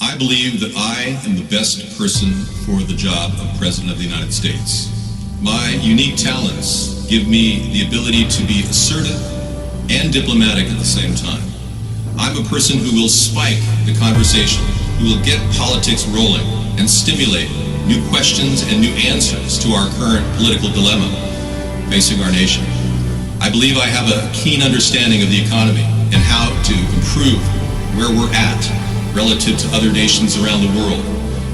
I believe that I am the best person for the job of President of the United States. My unique talents give me the ability to be assertive and diplomatic at the same time. I'm a person who will spike the conversation, who will get politics rolling and stimulate new questions and new answers to our current political dilemma facing our nation. I believe I have a keen understanding of the economy and how to improve where we're at relative to other nations around the world.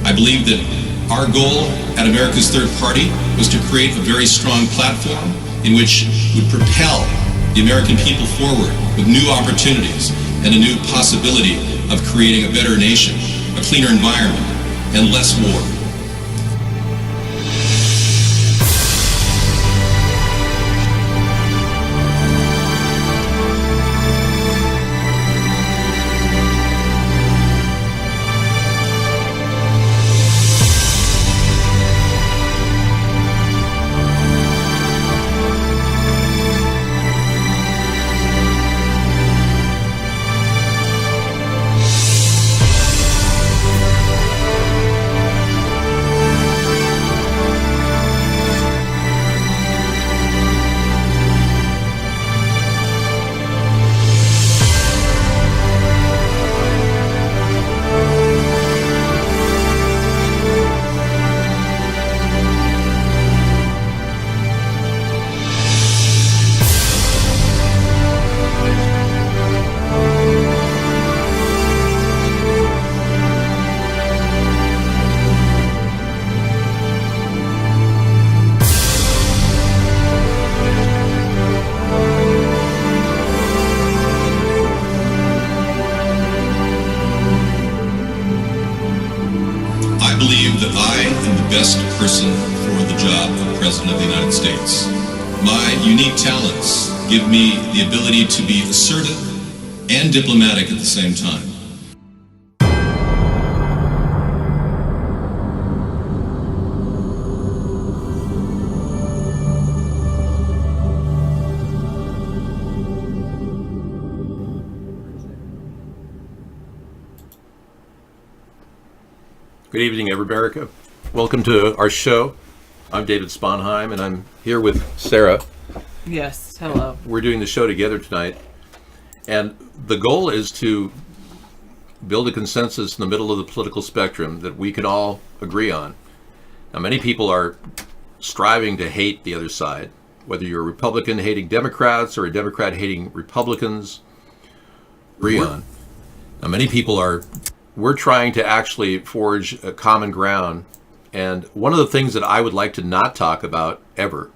I believe that our goal at America's Third Party was to create a very strong platform in which would propel the American people forward with new opportunities and a new possibility of creating a better nation, a cleaner environment, and less war. I believe that I am the best person for the job of President of the United States. My unique talents give me the ability to be assertive and diplomatic at the same time. Good evening, America. Welcome to our show. I'm David Sponheim, and I'm here with Sarah. Yes, hello. We're doing the show together tonight, and the goal is to build a consensus in the middle of the political spectrum that we can all agree on. Now, many people are striving to hate the other side, whether you're a Republican hating Democrats or a Democrat hating Republicans. Agree on. Now, many people are. We're trying to actually forge a common ground. And one of the things that I would like to not talk about ever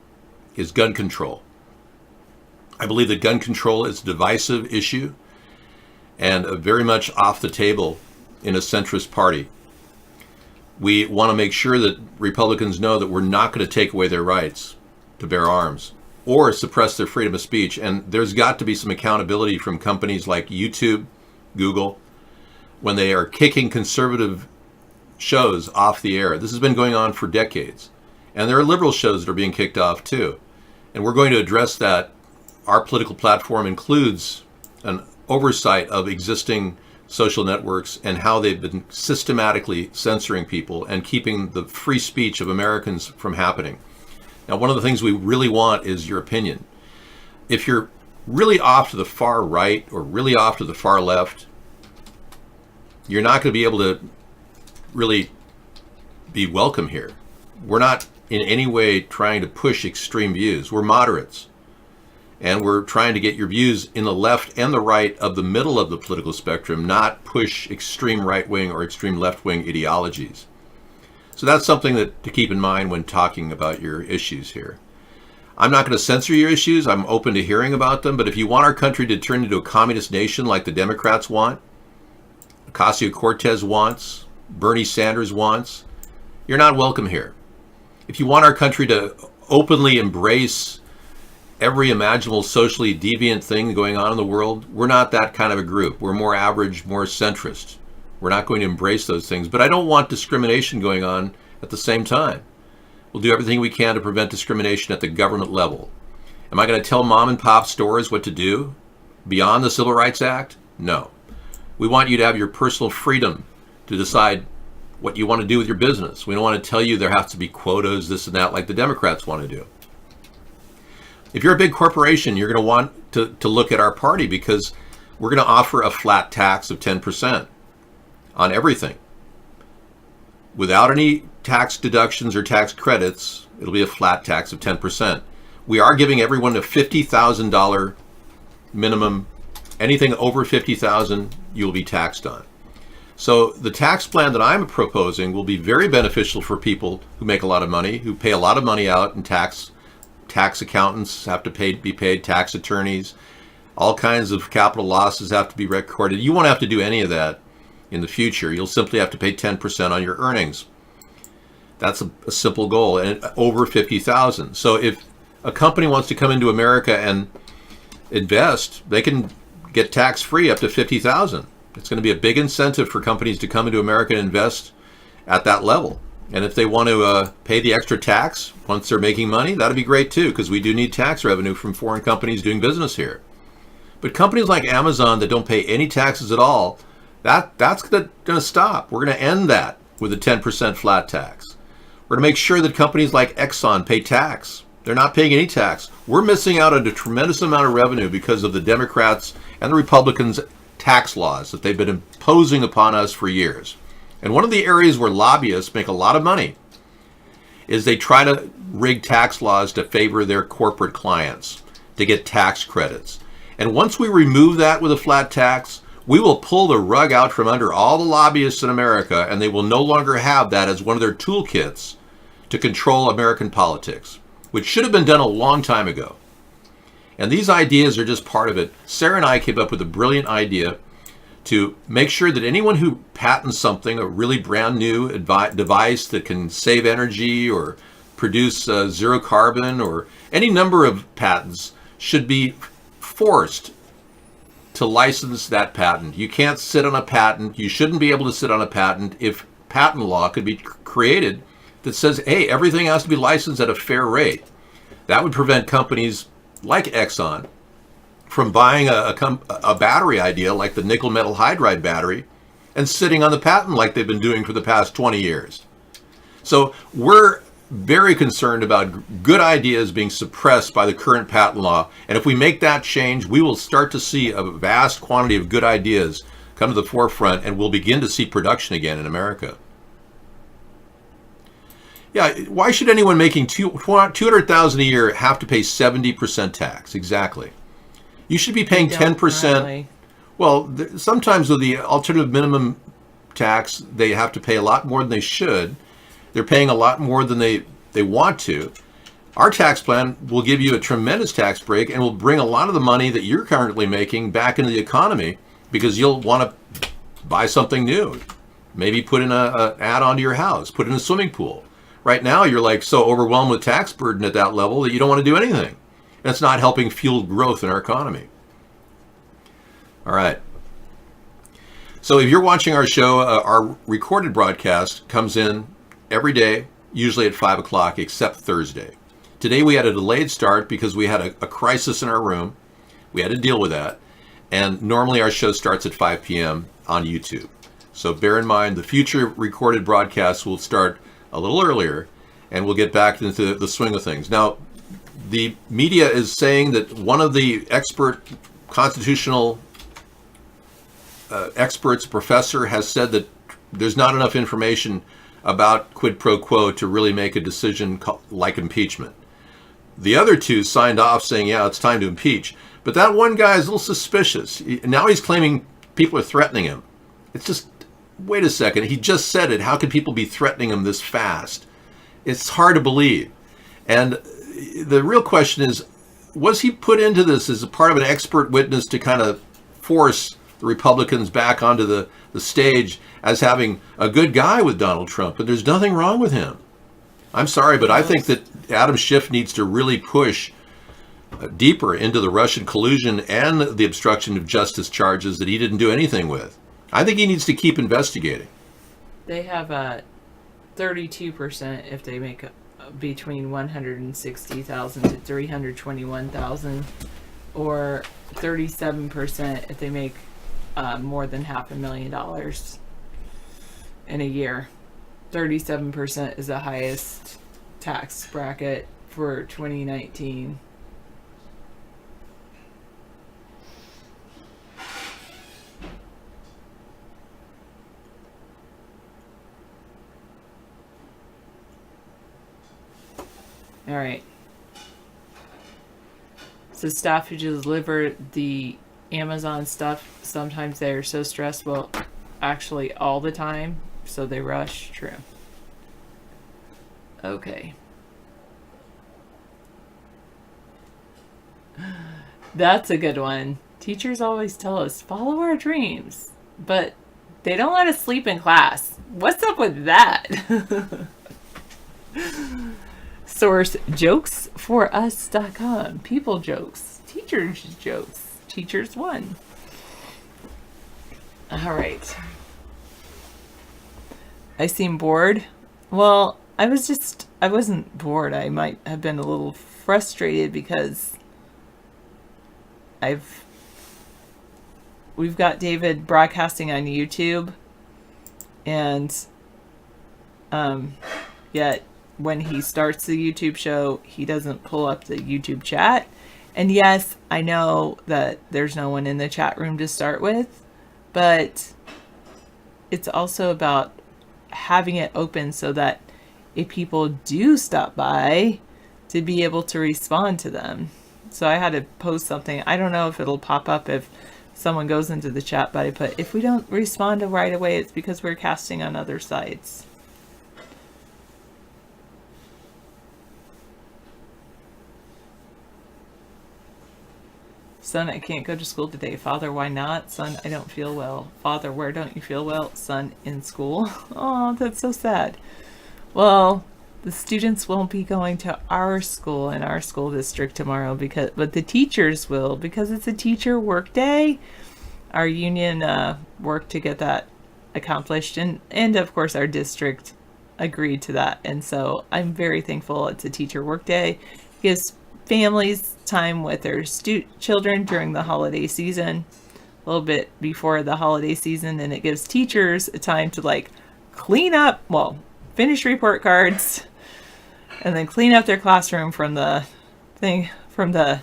is gun control. I believe that gun control is a divisive issue and very much off the table in a centrist party. We want to make sure that Republicans know that we're not going to take away their rights to bear arms or suppress their freedom of speech. And there's got to be some accountability from companies like YouTube, Google, when they are kicking conservative shows off the air. This has been going on for decades. And there are liberal shows that are being kicked off too. And we're going to address that. Our political platform includes an oversight of existing social networks and how they've been systematically censoring people and keeping the free speech of Americans from happening. Now, one of the things we really want is your opinion. If you're really off to the far right or really off to the far left, you're not going to be able to really be welcome here. We're not in any way trying to push extreme views. We're moderates. And we're trying to get your views in the left and the right of the middle of the political spectrum, not push extreme right-wing or extreme left-wing ideologies. So that's something that to keep in mind when talking about your issues here. I'm not going to censor your issues. I'm open to hearing about them. But if you want our country to turn into a communist nation like the Democrats want, Ocasio-Cortez wants, Bernie Sanders wants, you're not welcome here. If you want our country to openly embrace every imaginable socially deviant thing going on in the world, we're not that kind of a group. We're more average, more centrist. We're not going to embrace those things. But I don't want discrimination going on at the same time. We'll do everything we can to prevent discrimination at the government level. Am I going to tell mom and pop stores what to do beyond the Civil Rights Act? No. We want you to have your personal freedom to decide what you want to do with your business. We don't want to tell you there has to be quotas, this and that, like the Democrats want to do. If you're a big corporation, you're going to want to look at our party because we're going to offer a flat tax of 10% on everything. Without any tax deductions or tax credits, it'll be a flat tax of 10%. We are giving everyone a $50,000 minimum. Anything over $50,000, you'll be taxed on. So the tax plan that I'm proposing will be very beneficial for people who make a lot of money, who pay a lot of money out in tax. Tax accountants have to be paid, tax attorneys, all kinds of capital losses have to be recorded. You won't have to do any of that in the future. You'll simply have to pay 10% on your earnings. That's a simple goal, and over 50,000. So if a company wants to come into America and invest, they can get tax-free up to 50,000. It's going to be a big incentive for companies to come into America and invest at that level. And if they want to pay the extra tax once they're making money, that'd be great too, because we do need tax revenue from foreign companies doing business here. But companies like Amazon that don't pay any taxes at all, that's going to stop. We're going to end that with a 10% flat tax. We're going to make sure that companies like Exxon pay tax. They're not paying any tax. We're missing out on a tremendous amount of revenue because of the Democrats and the Republicans' tax laws that they've been imposing upon us for years. And one of the areas where lobbyists make a lot of money is they try to rig tax laws to favor their corporate clients to get tax credits. And once we remove that with a flat tax, we will pull the rug out from under all the lobbyists in America, and they will no longer have that as one of their toolkits to control American politics, which should have been done a long time ago. And these ideas are just part of it. Sarah and I came up with a brilliant idea to make sure that anyone who patents something, a really brand new device that can save energy or produce zero carbon or any number of patents, should be forced to license that patent. You can't sit on a patent. You shouldn't be able to sit on a patent if patent law could be created that says, hey, everything has to be licensed at a fair rate. That would prevent companies like Exxon from buying a battery idea like the nickel metal hydride battery and sitting on the patent like they've been doing for the past 20 years. So we're very concerned about good ideas being suppressed by the current patent law. And if we make that change, we will start to see a vast quantity of good ideas come to the forefront, and we'll begin to see production again in America. Yeah, why should anyone making $200,000 a year have to pay 70% tax? Exactly. You should be paying 10%. Well, sometimes with the alternative minimum tax, they have to pay a lot more than they should. They're paying a lot more than they want to. Our tax plan will give you a tremendous tax break and will bring a lot of the money that you're currently making back into the economy, because you'll want to buy something new. Maybe put in an add-on to your house, put in a swimming pool. Right now, you're like so overwhelmed with tax burden at that level that you don't want to do anything. And it's not helping fuel growth in our economy. All right. So if you're watching our show, our recorded broadcast comes in every day, usually at 5 o'clock, except Thursday. Today we had a delayed start because we had a crisis in our room. We had to deal with that. And normally our show starts at 5 p.m. on YouTube. So bear in mind, the future recorded broadcasts will start a little earlier, and we'll get back into the swing of things. Now, the media is saying that one of the constitutional experts, professor, has said that there's not enough information about quid pro quo to really make a decision like impeachment. The other two signed off saying, yeah, it's time to impeach. But that one guy is a little suspicious. Now he's claiming people are threatening him. It's just, wait a second, he just said it. How can people be threatening him this fast? It's hard to believe. And the real question is, was he put into this as a part of an expert witness to kind of force the Republicans back onto the stage as having a good guy with Donald Trump? But there's nothing wrong with him. I'm sorry, but I think that Adam Schiff needs to really push deeper into the Russian collusion and the obstruction of justice charges that he didn't do anything with. I think he needs to keep investigating. They have a 32% if they make between 160,000 to 321,000, or 37% if they make more than $500,000. in a year. 37% is the highest tax bracket for 2019. All right. So staff who deliver the Amazon stuff, sometimes they're so stressed, well, actually all the time, so they rush. True. Okay. That's a good one. Teachers always tell us, follow our dreams, but they don't let us sleep in class. What's up with that? Source jokesforus.com. People jokes. Teachers jokes. Teachers won. All right. I seem bored. Well, I wasn't bored. I might have been a little frustrated because we've got David broadcasting on YouTube, and yet when he starts the YouTube show, he doesn't pull up the YouTube chat. And yes, I know that there's no one in the chat room to start with, but it's also about having it open so that if people do stop by, to be able to respond to them. So I had to post something. I don't know if it'll pop up if someone goes into the chat, but I put, if we don't respond right away, it's because we're casting on other sites. Son, I can't go to school today. Father, why not? Son, I don't feel well. Father, where don't you feel well? Son, in school. Oh, that's so sad. Well, the students won't be going to our school in our school district tomorrow, but the teachers will, because it's a teacher work day. Our union worked to get that accomplished, and of course our district agreed to that. And so I'm very thankful it's a teacher work day. It gives families time with their children during the holiday season, a little bit before the holiday season, and it gives teachers a time to like clean up, well, finish report cards, and then clean up their classroom from the first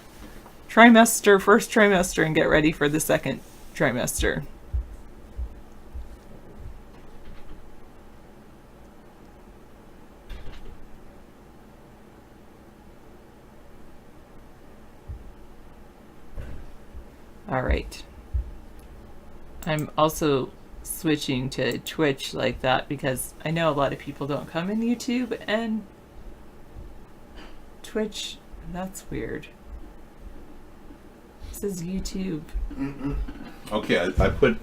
trimester, and get ready for the second trimester. All right. I'm also switching to Twitch like that because I know a lot of people don't come in YouTube and Twitch. That's weird. This is YouTube. Okay, I put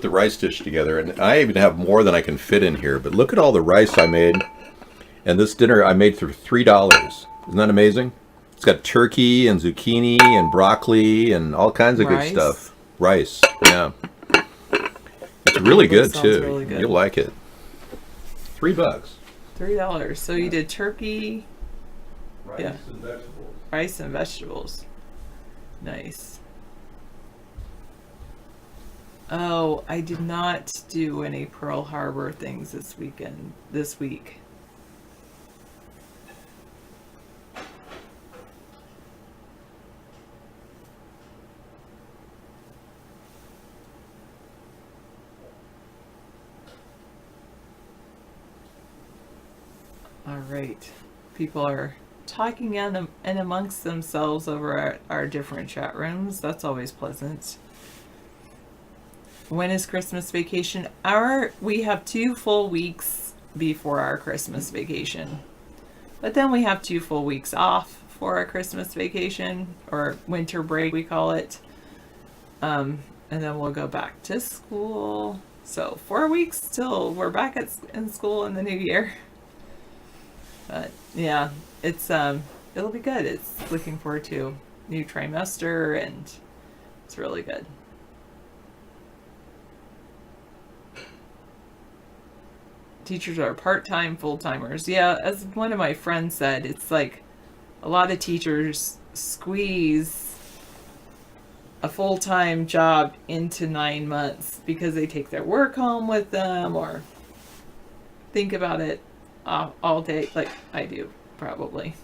the rice dish together, and I even have more than I can fit in here. But look at all the rice I made, and this dinner I made for $3. Isn't that amazing? It's got turkey and zucchini and broccoli and all kinds of good stuff. Rice, yeah. It's really good too. Really good. You'll like it. $3. $3. So you did turkey, rice and vegetables. Rice and vegetables. Nice. Oh, I did not do any Pearl Harbor things this week. All right. People are talking in amongst themselves over our different chat rooms. That's always pleasant. When is Christmas vacation? We have 2 full weeks before our Christmas vacation. But then we have 2 full weeks off for our Christmas vacation, or winter break we call it. And then we'll go back to school. So 4 weeks till we're back in school in the new year. But yeah, it'll be good. It's looking forward to new trimester, and it's really good. Teachers are part-time, full-timers. Yeah, as one of my friends said, it's like a lot of teachers squeeze a full-time job into 9 months because they take their work home with them or think about it all day like I do, probably.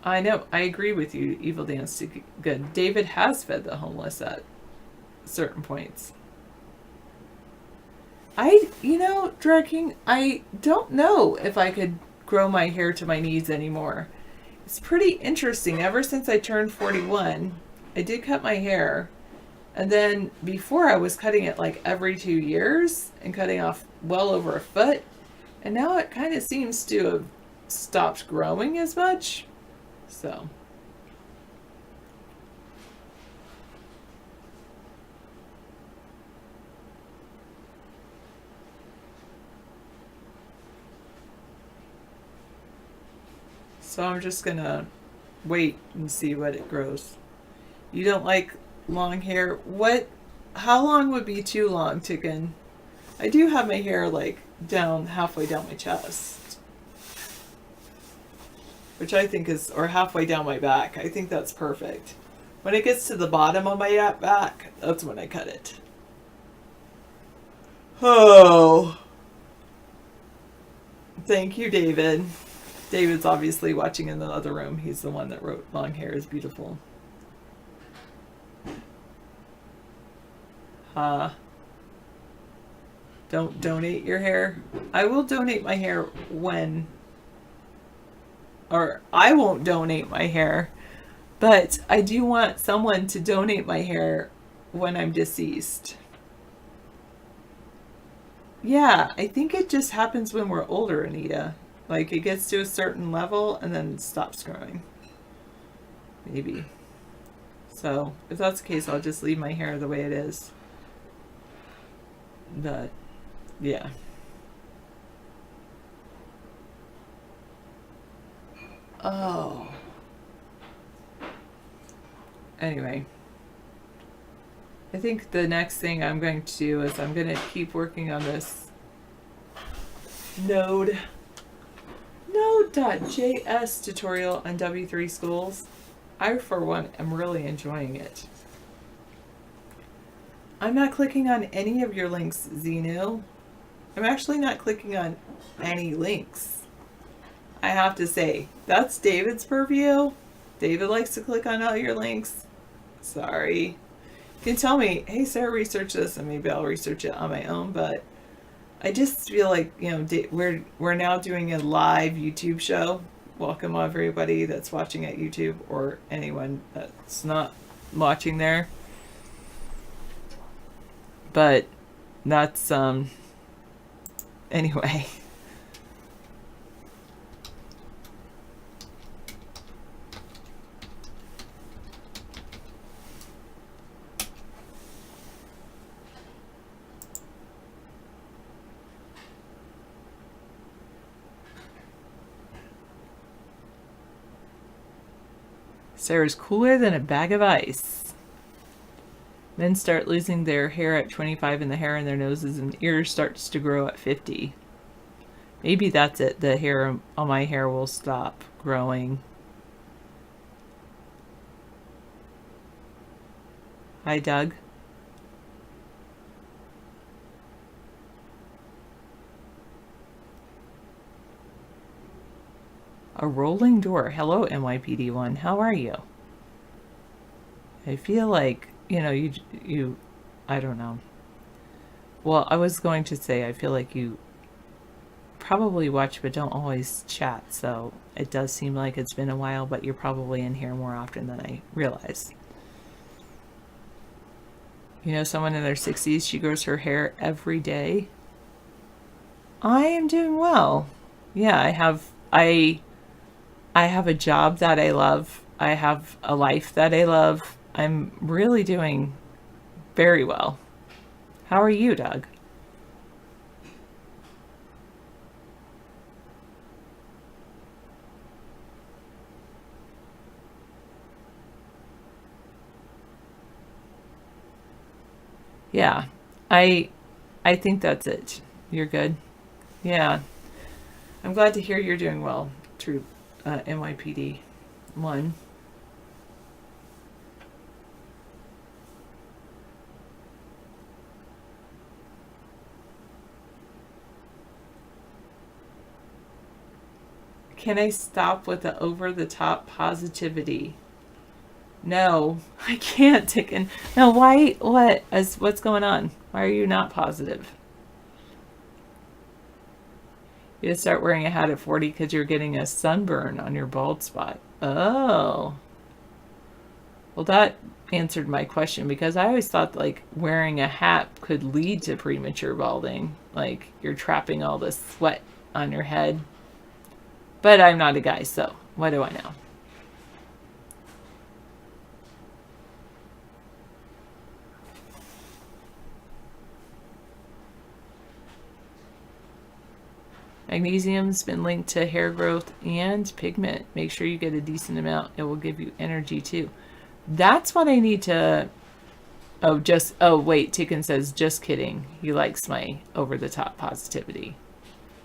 I know, I agree with you, Evil Dance to Good. David has fed the homeless at certain points. Drag King, I don't know if I could grow my hair to my knees anymore. It's pretty interesting. Ever since I turned 41, I did cut my hair. And then before I was cutting it like every 2 years and cutting off well over a foot. And now it kind of seems to have stopped growing as much. So. So I'm just gonna wait and see what it grows. You don't like long hair? How long would be too long, Chicken? I do have my hair like halfway down my chest. Which I think is, or halfway down my back. I think that's perfect. When it gets to the bottom of my back, that's when I cut it. Oh. Thank you, David. David's obviously watching in the other room. He's the one that wrote long hair is beautiful. Don't donate your hair. I will donate my hair I won't donate my hair, but I do want someone to donate my hair when I'm deceased. Yeah, I think it just happens when we're older, Anita. Like, it gets to a certain level and then it stops growing. Maybe. So, if that's the case, I'll just leave my hair the way it is. But, yeah. Oh. Anyway. I think the next thing I'm going to do is I'm going to keep working on this Node.js tutorial on W3 Schools. I, for one, am really enjoying it. I'm not clicking on any of your links, Xenu. I'm actually not clicking on any links. I have to say, that's David's purview. David likes to click on all your links. Sorry. You can tell me, hey, Sarah, research this, and maybe I'll research it on my own, but I just feel like, we're now doing a live YouTube show. Welcome everybody that's watching at YouTube or anyone that's not watching there. But that's, anyway. Sarah's cooler than a bag of ice. Men start losing their hair at 25 and the hair in their noses and ears starts to grow at 50. Maybe that's it. The hair on my hair will stop growing. Hi, Doug. A rolling door. Hello, NYPD1. How are you? I feel like, you, I don't know. Well, I was going to say, I feel like you probably watch but don't always chat, so it does seem like it's been a while, but you're probably in here more often than I realize. Someone in their 60s, she grows her hair every day. I am doing well. Yeah, I have a job that I love. I have a life that I love. I'm really doing very well. How are you, Doug? Yeah, I think that's it. You're good. Yeah. I'm glad to hear you're doing well, True NYPD. one. Can I stop with the over-the-top positivity? No, I can't, Ticken. No, why? What's going on? Why are you not positive? You just start wearing a hat at 40 because you're getting a sunburn on your bald spot. Oh. Well, that answered my question, because I always thought like wearing a hat could lead to premature balding. Like you're trapping all this sweat on your head. But I'm not a guy, so what do I know? Magnesium's been linked to hair growth and pigment. Make sure you get a decent amount. It will give you energy too. That's what I need to... Oh, wait. Ticken says, just kidding. He likes my over-the-top positivity.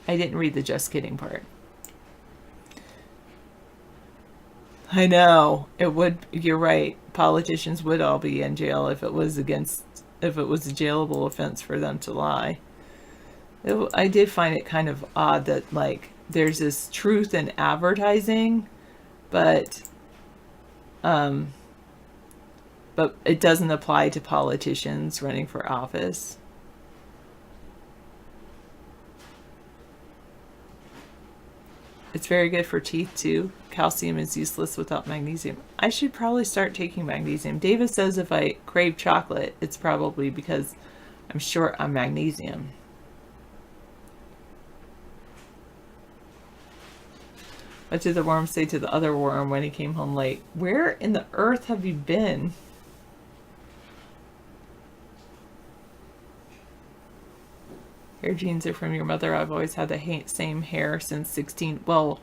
I didn't read the just kidding part. I know. It would... You're right. Politicians would all be in jail if it was a jailable offense for them to lie. I did find it kind of odd that, like, there's this truth in advertising, but it doesn't apply to politicians running for office. It's very good for teeth, too. Calcium is useless without magnesium. I should probably start taking magnesium. Davis says if I crave chocolate, it's probably because I'm short on magnesium. What did the worm say to the other worm when he came home late? Where in the earth have you been? Hair genes are from your mother. I've always had the same hair since 16. Well,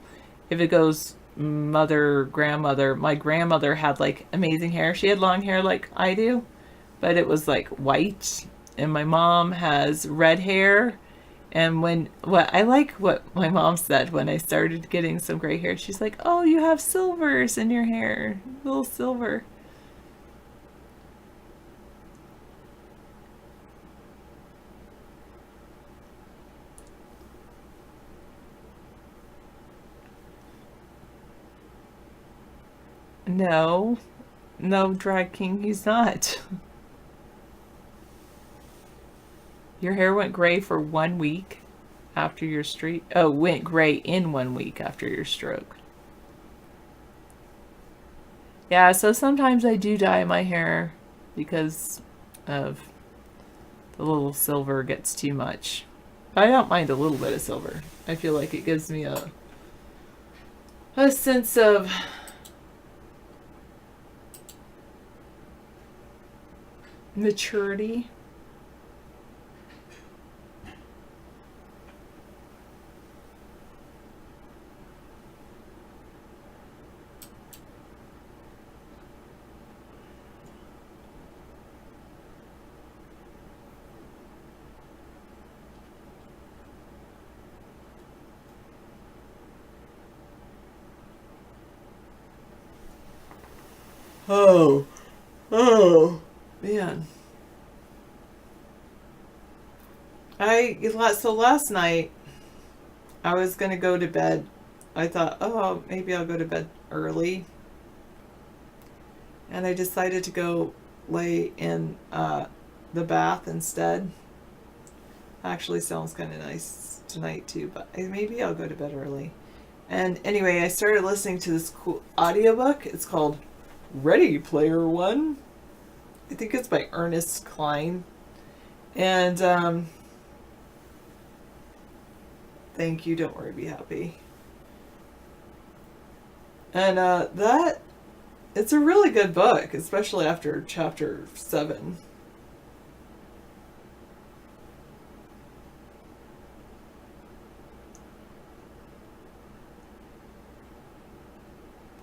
if it goes mother, grandmother, my grandmother had like amazing hair. She had long hair like I do, but it was like white. And my mom has red hair. And I like what my mom said when I started getting some gray hair. She's like, "Oh, you have silvers in your hair, little silver." No, Drag King, he's not. Your hair went gray for 1 week after your stroke. Oh, went gray in 1 week after your stroke. Yeah, so sometimes I do dye my hair because of the little silver gets too much. I don't mind a little bit of silver. I feel like it gives me a sense of maturity. Oh, man. So last night, I was going to go to bed. I thought, oh, maybe I'll go to bed early. And I decided to go lay in the bath instead. Actually sounds kind of nice tonight too, but maybe I'll go to bed early. And anyway, I started listening to this cool audiobook. It's called Ready Player One. I think it's by Ernest Cline. And thank you, don't worry, be happy. And it's a really good book, especially after chapter 7.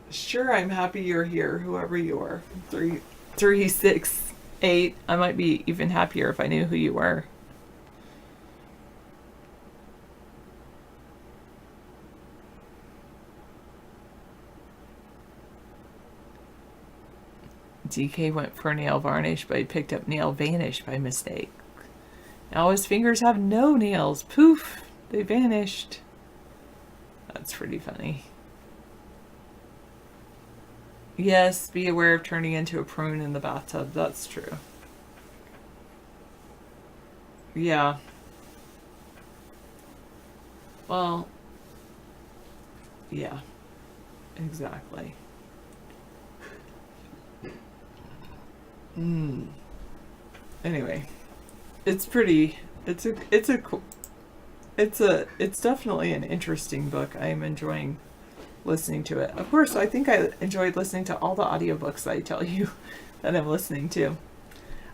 Sure, I'm happy you're here, whoever you are. 368. I might be even happier if I knew who you were. DK went for nail varnish, but he picked up nail vanish by mistake. Now his fingers have no nails. Poof! They vanished. That's pretty funny. Yes, be aware of turning into a prune in the bathtub. That's true. Yeah. Well, yeah. Exactly. Anyway, it's pretty. It's definitely an interesting book. I am enjoying listening to it. Of course, I think I enjoyed listening to all the audiobooks I tell you that I'm listening to.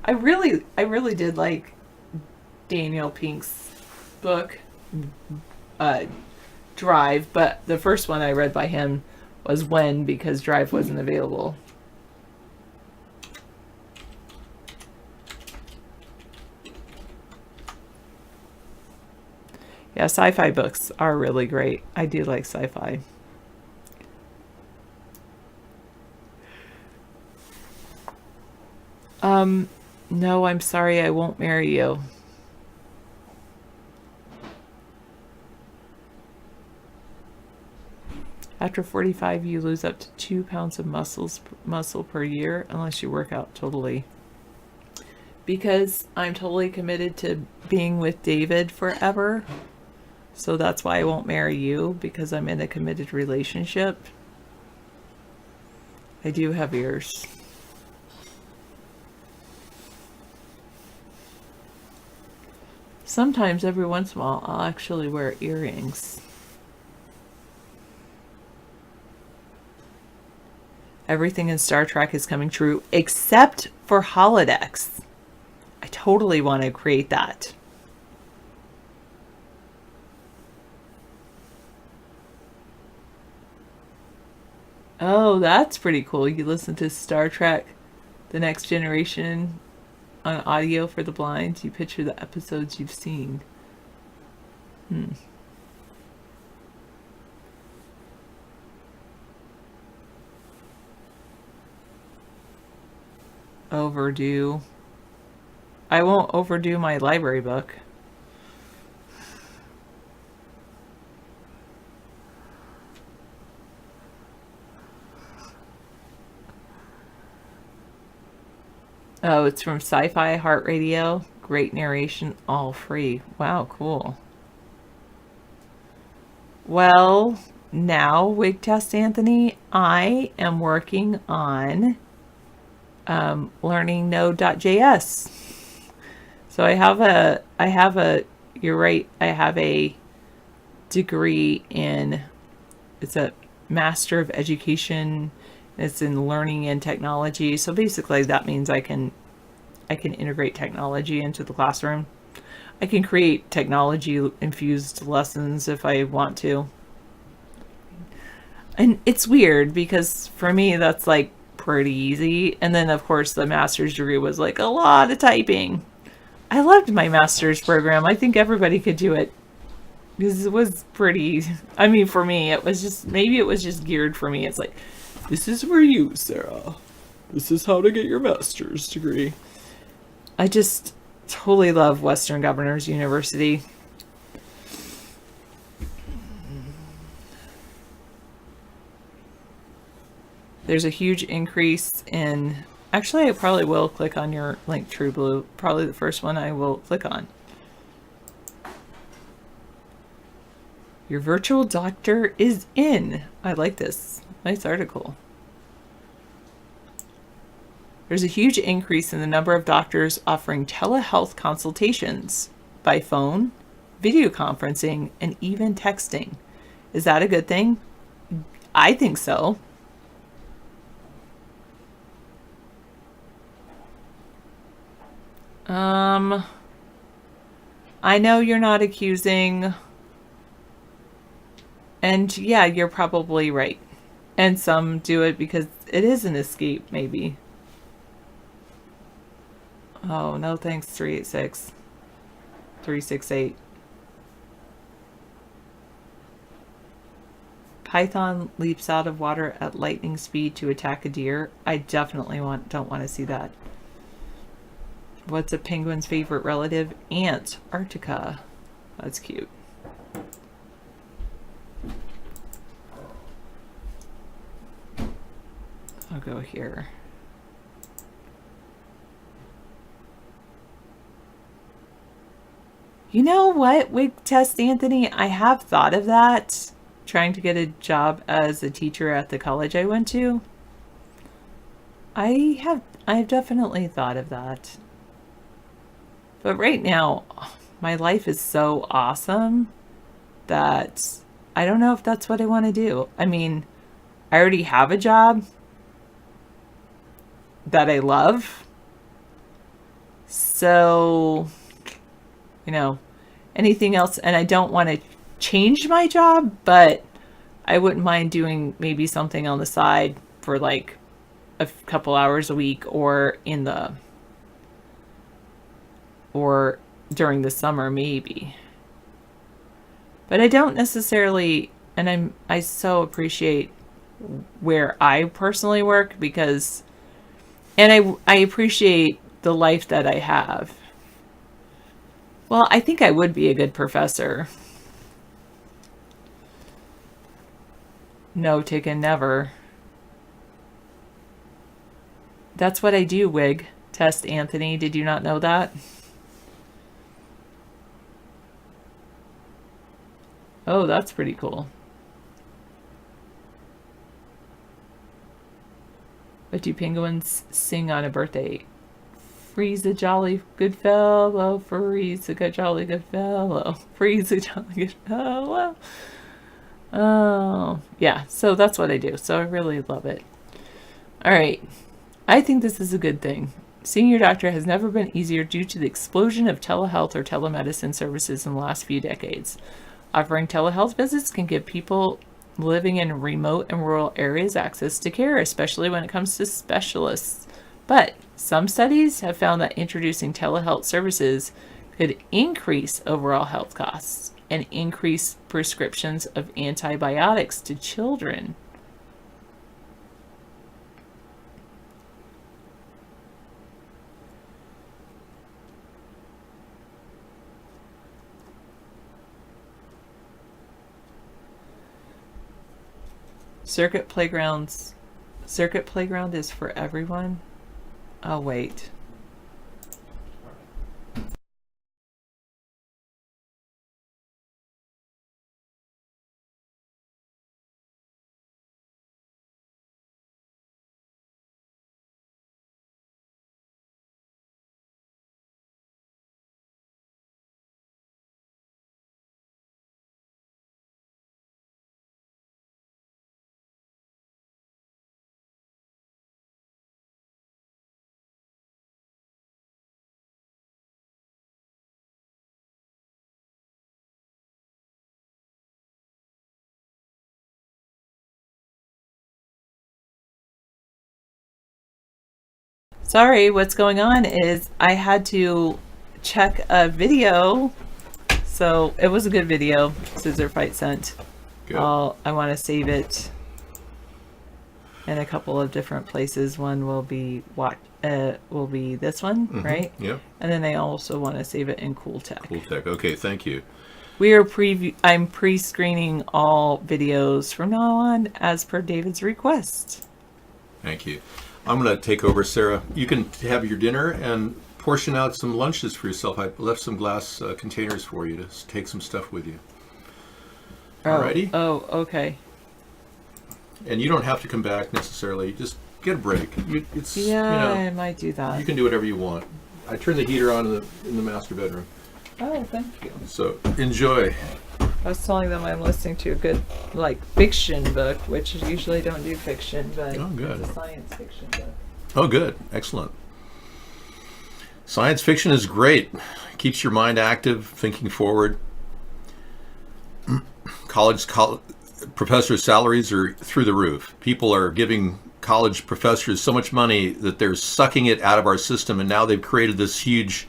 I really did like Daniel Pink's book, Drive, but the first one I read by him was When, because Drive wasn't available. Yeah, sci-fi books are really great. I do like sci-fi. No, I'm sorry, I won't marry you. After 45, you lose up to 2 pounds of muscle per year unless you work out totally. Because I'm totally committed to being with David forever. So that's why I won't marry you, because I'm in a committed relationship. I do have ears. Sometimes, every once in a while, I'll actually wear earrings. Everything in Star Trek is coming true, except for holodecks. I totally want to create that. Oh, that's pretty cool. You listen to Star Trek, The Next Generation on audio for the blind. You picture the episodes you've seen. Overdue. I won't overdo my library book. Oh, it's from Sci-Fi Heart Radio. Great narration, all free. Wow, cool. Well, now, Wig Test Anthony, I am working on learning Node.js. So you're right, I have a degree in, it's a Master of Education. It's in learning and technology. So basically that means I can integrate technology into the classroom. I can create technology infused lessons if I want to. And it's weird because for me that's like pretty easy. And then of course the master's degree was like a lot of typing. I loved my master's program. I think everybody could do it. Because it was pretty, I mean, for me, it was just, maybe it was just geared for me. It's like, this is for you, Sarah. This is how to get your master's degree. I just totally love Western Governors University. There's a huge increase in, actually I probably will click on your link, TrueBlue. Probably the first one I will click on. Your virtual doctor is in. I like this. Nice article. There's a huge increase in the number of doctors offering telehealth consultations by phone, video conferencing, and even texting. Is that a good thing? I think so. I know you're not accusing, and yeah, you're probably right. And some do it because it is an escape, maybe. Oh, no thanks, 386. 368. God, Python leaps out of water at lightning speed to attack a deer. I definitely don't want to see that. What's a penguin's favorite relative? Antarctica. That's cute. I'll go here. You know what, Wig Test Anthony? I have thought of that. Trying to get a job as a teacher at the college I went to. I've definitely thought of that. But right now, my life is so awesome that I don't know if that's what I want to do. I mean, I already have a job that I love. So, anything else, and I don't want to change my job, but I wouldn't mind doing maybe something on the side for like a couple hours a week or during the summer maybe. But I don't necessarily, and I so appreciate where I personally work because, and I appreciate the life that I have. Well, I think I would be a good professor. No, Ticken, never. That's what I do, Wig Test Anthony. Did you not know that? Oh, that's pretty cool. What do penguins sing on a birthday? Freeze a jolly good fellow, freeze a good jolly good fellow, freeze a jolly good fellow. Oh, yeah, so that's what I do. So I really love it. All right. I think this is a good thing. Seeing your doctor has never been easier due to the explosion of telehealth or telemedicine services in the last few decades. Offering telehealth visits can give people living in remote and rural areas access to care, especially when it comes to specialists. But some studies have found that introducing telehealth services could increase overall health costs and increase prescriptions of antibiotics to children. Circuit Playground is for everyone. Oh, wait. Sorry, what's going on is I had to check a video. So it was a good video. Scissor Fight sent. Good. I want to save it in a couple of different places. One will be this one, right? Yep. And then I also want to save it in Cool Tech. Cool Tech. Okay, thank you. I'm pre-screening all videos from now on as per David's request. Thank you. I'm going to take over, Sarah. You can have your dinner and portion out some lunches for yourself. I left some glass containers for you to take some stuff with you. Alrighty? Oh, okay. And you don't have to come back necessarily. Just get a break. I might do that. You can do whatever you want. I turned the heater on in the master bedroom. Oh, thank you. So enjoy. I was telling them I'm listening to a good, fiction book, which I usually don't do fiction, but Oh, good. it's a science fiction book. Oh, good. Excellent. Science fiction is great. Keeps your mind active, thinking forward. College professors' salaries are through the roof. People are giving college professors so much money that they're sucking it out of our system, and now they've created this huge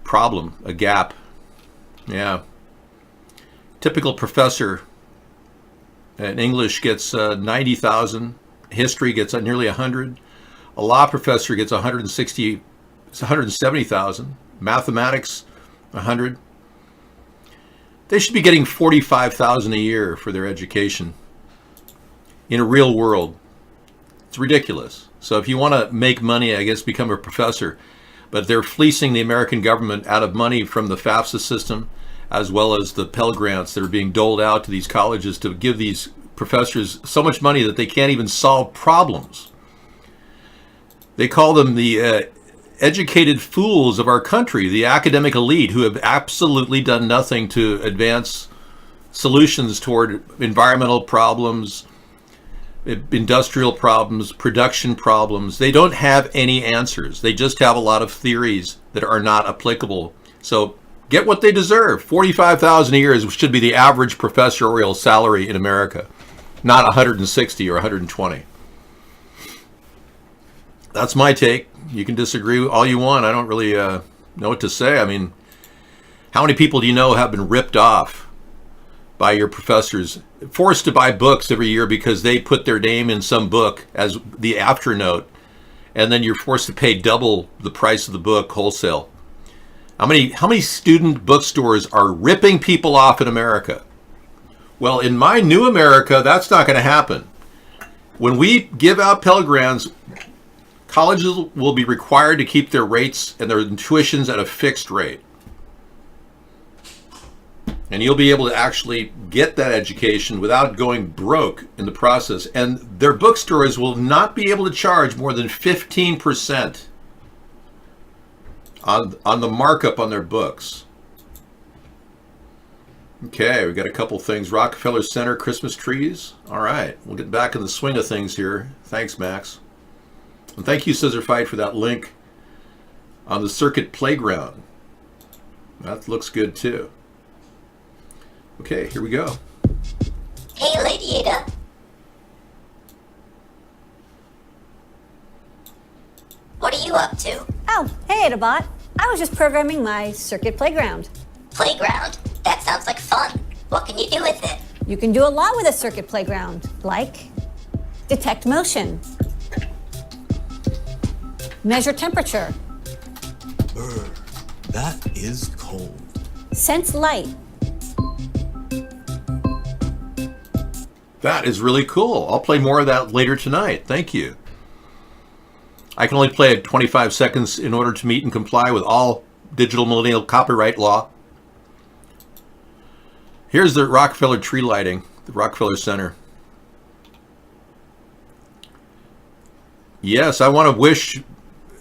problem, a gap. Yeah. Typical professor and English gets 90,000. History gets nearly 100. A law professor gets 170,000. Mathematics, 100. They should be getting 45,000 a year for their education in a real world. It's ridiculous. So if you want to make money, I guess become a professor. But they're fleecing the American government out of money from the FAFSA system, as well as the Pell Grants that are being doled out to these colleges to give these professors so much money that they can't even solve problems. They call them the educated fools of our country, the academic elite, who have absolutely done nothing to advance solutions toward environmental problems, industrial problems, production problems. They don't have any answers. They just have a lot of theories that are not applicable. So get what they deserve. 45,000 a year should be the average professorial salary in America, not 160 or 120. That's my take. You can disagree all you want. I don't really know what to say. I mean, how many people do you know have been ripped off by your professors, forced to buy books every year because they put their name in some book as the afternote, and then you're forced to pay double the price of the book wholesale? How many student bookstores are ripping people off in America? Well, in my new America, that's not going to happen. When we give out Pell Grants, colleges will be required to keep their rates and their tuitions at a fixed rate. And you'll be able to actually get that education without going broke in the process. And their bookstores will not be able to charge more than 15% on the markup on their books. Okay, we've got a couple things. Rockefeller Center Christmas trees. All right, we'll get back in the swing of things here. Thanks, Max. And thank you, Scissor Fight, for that link on the Circuit Playground. That looks good too. Okay, here we go. Hey, Lady Ada. What are you up to? Oh, hey, Adabot. I was just programming my Circuit Playground. Playground? That sounds like fun. What can you do with it? You can do a lot with a Circuit Playground, like detect motion, measure temperature, That is cold. sense light. That is really cool. I'll play more of that later tonight. Thank you. I can only play it 25 seconds in order to meet and comply with all digital millennial copyright law. Here's the Rockefeller tree lighting, the Rockefeller Center. Yes, I want to wish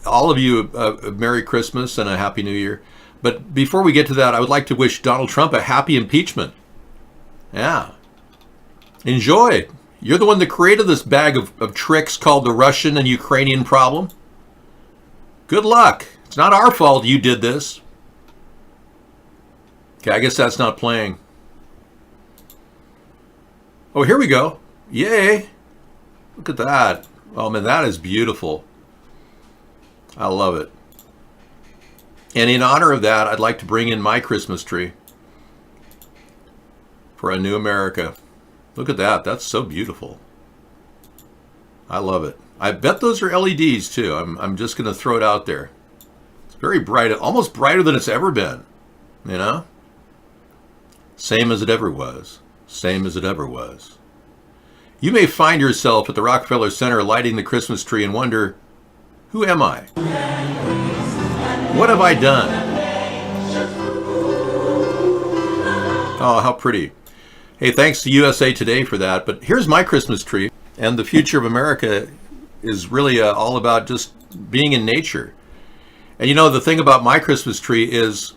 all of you a Merry Christmas and a Happy New Year. But before we get to that, I would like to wish Donald Trump a happy impeachment. Yeah. Enjoy. You're the one that created this bag of tricks called the Russian and Ukrainian problem. Good luck. It's not our fault you did this. Okay, I guess that's not playing. Oh, here we go. Yay. Look at that. Oh, man, that is beautiful. I love it. And in honor of that, I'd like to bring in my Christmas tree for a new America. Look at that. That's so beautiful. I love it. I bet those are LEDs too. I'm just going to throw it out there. It's very bright, almost brighter than it's ever been. You know? Same as it ever was. Same as it ever was. You may find yourself at the Rockefeller Center lighting the Christmas tree and wonder, who am I? What have I done? Oh, how pretty. Hey, thanks to USA Today for that. But here's my Christmas tree. And the future of America is really all about just being in nature. And you know, the thing about my Christmas tree is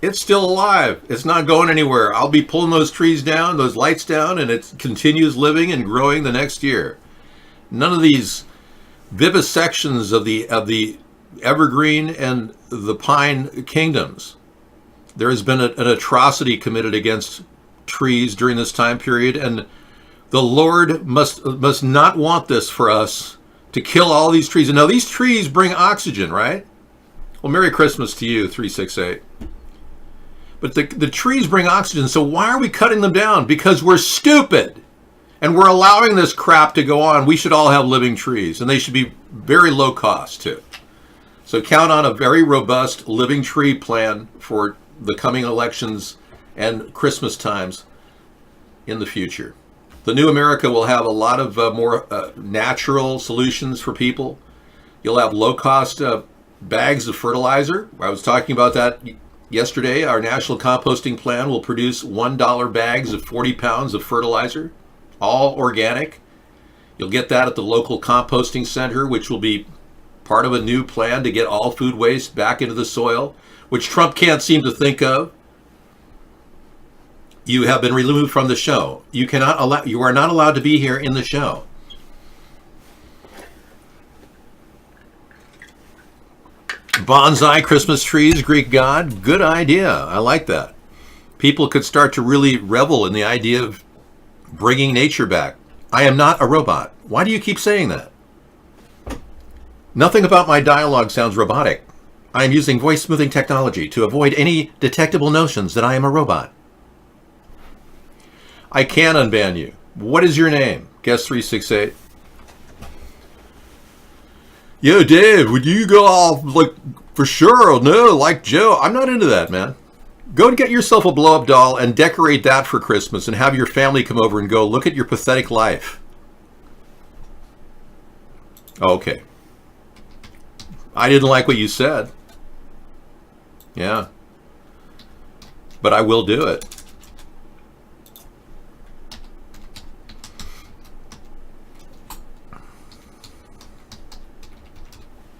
it's still alive. It's not going anywhere. I'll be pulling those trees down, those lights down, and it continues living and growing the next year. None of these vivisections of the evergreen and the pine kingdoms. There has been an atrocity committed against trees during this time period, and the Lord must not want this for us to kill all these trees. And now these trees bring oxygen, right? Well, Merry Christmas to you, 368. But the trees bring oxygen, so why are we cutting them down? Because we're stupid. And we're allowing this crap to go on. We should all have living trees, and they should be very low cost, too. So count on a very robust living tree plan for the coming elections and Christmas times in the future. The new America will have a lot of more natural solutions for people. You'll have low-cost bags of fertilizer. I was talking about that yesterday. Our national composting plan will produce $1 bags of 40 pounds of fertilizer, all organic. You'll get that at the local composting center, which will be part of a new plan to get all food waste back into the soil, which Trump can't seem to think of. You have been removed from the show. You are not allowed to be here in the show. Bonsai Christmas trees, Greek god, good idea. I like that. People could start to really revel in the idea of bringing nature back. I am not a robot. Why do you keep saying that? Nothing about my dialogue sounds robotic. I am using voice smoothing technology to avoid any detectable notions that I am a robot. I can unban you. What is your name? Guest 368. Yo, Dave, would you go off, like, for sure? No, like Joe. I'm not into that, man. Go and get yourself a blow-up doll and decorate that for Christmas and have your family come over and go, look at your pathetic life. Okay. I didn't like what you said. Yeah. But I will do it.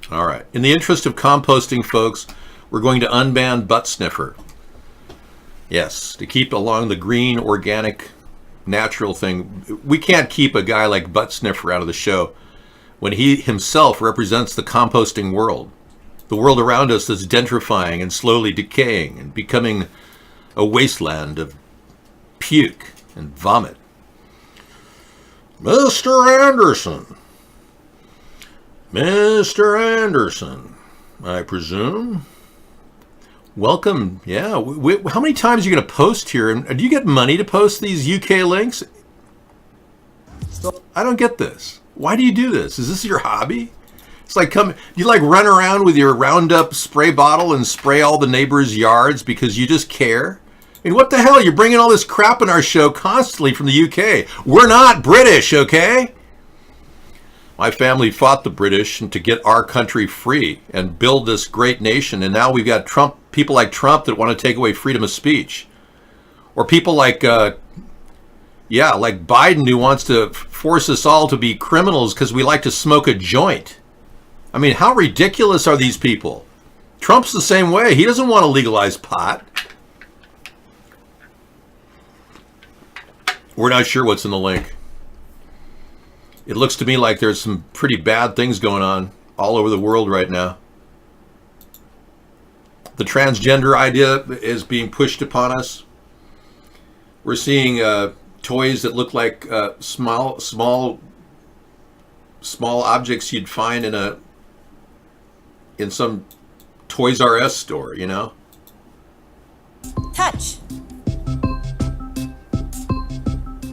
All right. In the interest of composting, folks, we're going to unban Butt Sniffer. Yes, to keep along the green, organic, natural thing. We can't keep a guy like Butt Sniffer out of the show when he himself represents the composting world. The world around us is gentrifying and slowly decaying and becoming a wasteland of puke and vomit. Mr. Anderson. Mr. Anderson, I presume. Welcome. Yeah. How many times are you going to post here? And do you get money to post these UK links? I don't get this. Why do you do this? Is this your hobby? It's like you like run around with your Roundup spray bottle and spray all the neighbors' yards because you just care? I mean, what the hell? You're bringing all this crap in our show constantly from the UK. We're not British, okay? My family fought the British to get our country free and build this great nation. And now we've got people like Trump that want to take away freedom of speech. Or people like, like Biden, who wants to force us all to be criminals because we like to smoke a joint. I mean, how ridiculous are these people? Trump's the same way. He doesn't want to legalize pot. We're not sure what's in the link. It looks to me like there's some pretty bad things going on all over the world right now. The transgender idea is being pushed upon us. We're seeing toys that look like small objects you'd find in some Toys R Us store, you know? Touch.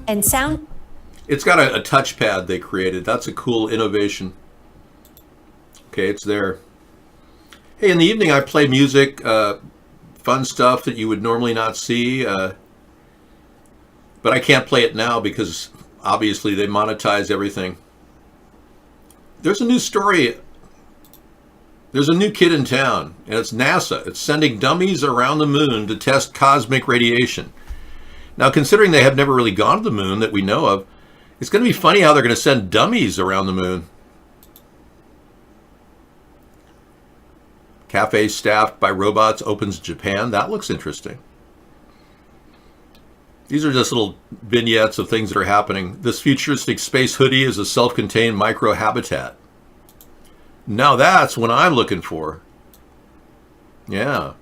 And sound. It's got a touchpad they created. That's a cool innovation. Okay, it's there. Hey, in the evening I play music, fun stuff that you would normally not see. But I can't play it now because obviously they monetize everything. There's a new story. There's a new kid in town, and it's NASA. It's sending dummies around the moon to test cosmic radiation. Now, considering they have never really gone to the moon that we know of, it's going to be funny how they're going to send dummies around the moon. Cafe staffed by robots opens Japan. That looks interesting. These are just little vignettes of things that are happening. This futuristic space hoodie is a self-contained micro-habitat. Now that's what I'm looking for. Yeah.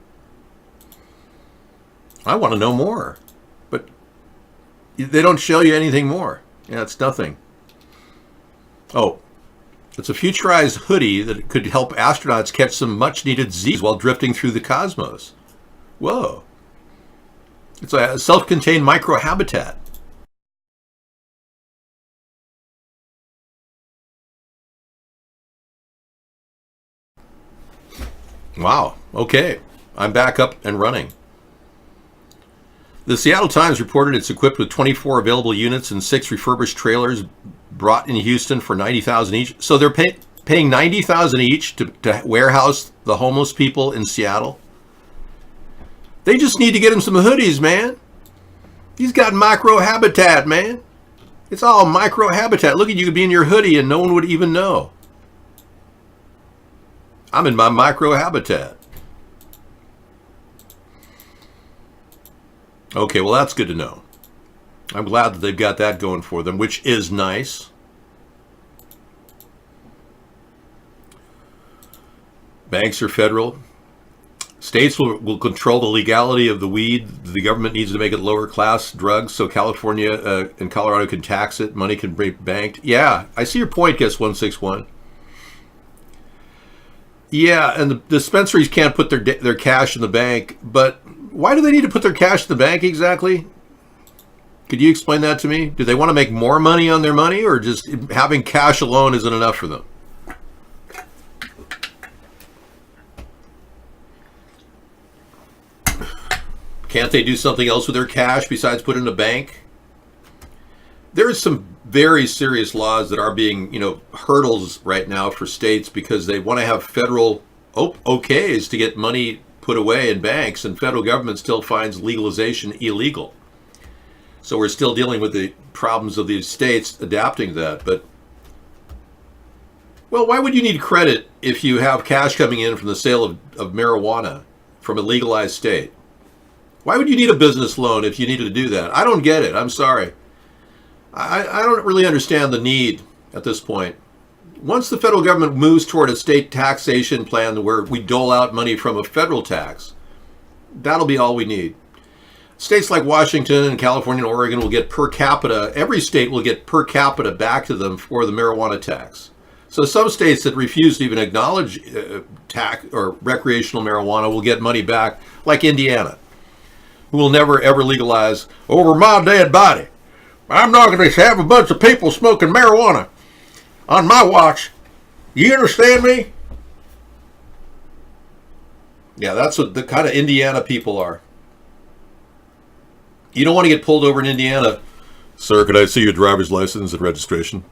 I want to know more. But they don't show you anything more. Yeah, it's nothing. Oh, it's a futurized hoodie that could help astronauts catch some much-needed Z's while drifting through the cosmos. Whoa. It's a self-contained microhabitat. Wow. Okay. I'm back up and running. The Seattle Times reported it's equipped with 24 available units and 6 refurbished trailers brought in Houston for $90,000 each. So they're paying $90,000 each to warehouse the homeless people in Seattle. They just need to get him some hoodies, man. He's got micro habitat, man. It's all micro habitat. Look at you, could be in your hoodie and no one would even know. I'm in my micro habitat. Okay, well, that's good to know. I'm glad that they've got that going for them, which is nice. Banks are federal. States will control the legality of the weed. The government needs to make it lower class drugs so California and Colorado can tax it. Money can be banked. Yeah, I see your point, Guess 161. Yeah, and the dispensaries can't put their cash in the bank, but why do they need to put their cash in the bank exactly? Could you explain that to me? Do they want to make more money on their money, or just having cash alone isn't enough for them? Can't they do something else with their cash besides put it in a bank? There's some very serious laws that are being, hurdles right now for states because they want to have federal okays to get money put away in banks, and federal government still finds legalization illegal. So we're still dealing with the problems of these states adapting that. But, well, why would you need credit if you have cash coming in from the sale of marijuana from a legalized state? Why would you need a business loan if you needed to do that? I don't get it. I'm sorry. I don't really understand the need at this point. Once the federal government moves toward a state taxation plan where we dole out money from a federal tax, that'll be all we need. States like Washington and California and Oregon will get per capita, every state will get per capita back to them for the marijuana tax. So some states that refuse to even acknowledge tax or recreational marijuana will get money back, like Indiana, who will never ever legalize over my dead body. I'm not going to have a bunch of people smoking marijuana on my watch. You understand me? Yeah, that's what the kind of Indiana people are. You don't want to get pulled over in Indiana. Sir, could I see your driver's license and registration?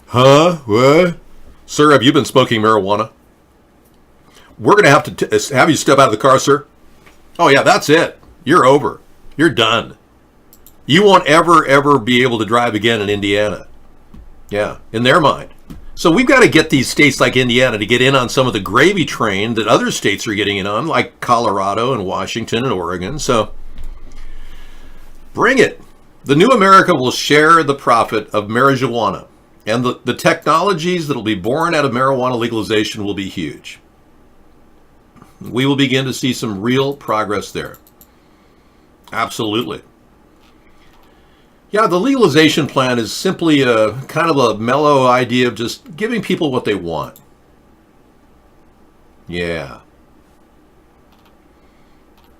Huh? What? Sir, have you been smoking marijuana? We're going to have to have you step out of the car, sir. Oh, yeah, that's it. You're over. You're done. You won't ever be able to drive again in Indiana. Yeah, in their mind. So we've got to get these states like Indiana to get in on some of the gravy train that other states are getting in on, like Colorado and Washington and Oregon. So bring it. The new America will share the profit of marijuana, and the technologies that will be born out of marijuana legalization will be huge. We will begin to see some real progress there. Absolutely. Yeah, the legalization plan is simply a kind of a mellow idea of just giving people what they want. Yeah.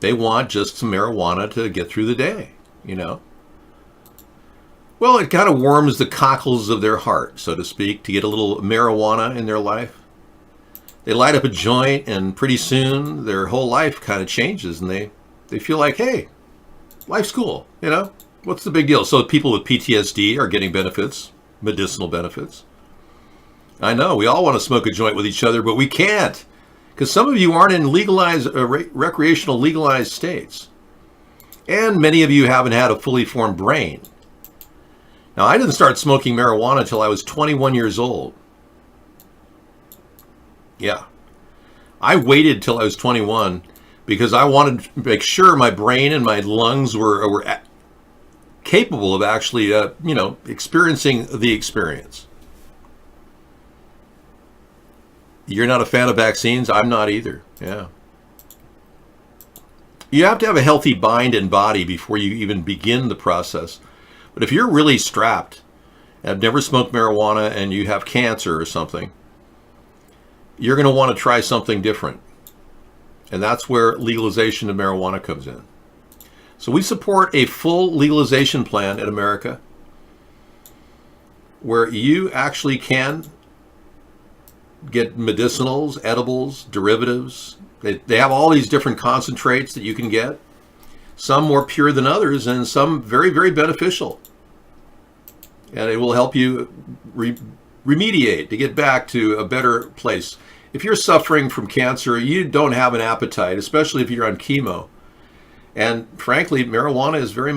They want just some marijuana to get through the day, Well, it kind of warms the cockles of their heart, so to speak, to get a little marijuana in their life. They light up a joint, and pretty soon their whole life kind of changes, and they feel like, hey, life's cool, What's the big deal? So people with PTSD are getting benefits, medicinal benefits. I know, we all want to smoke a joint with each other, but we can't. Because some of you aren't in legalized, recreational legalized states. And many of you haven't had a fully formed brain. Now, I didn't start smoking marijuana until I was 21 years old. Yeah. I waited till I was 21 because I wanted to make sure my brain and my lungs were capable of actually, experiencing the experience. You're not a fan of vaccines? I'm not either. Yeah. You have to have a healthy mind and body before you even begin the process. But if you're really strapped, have never smoked marijuana, and you have cancer or something, you're going to want to try something different. And that's where legalization of marijuana comes in. So we support a full legalization plan in America where you actually can get medicinals, edibles, derivatives. They have all these different concentrates that you can get, some more pure than others and some very, very beneficial. And it will help you remediate to get back to a better place. If you're suffering from cancer, you don't have an appetite, especially if you're on chemo. And frankly, marijuana is very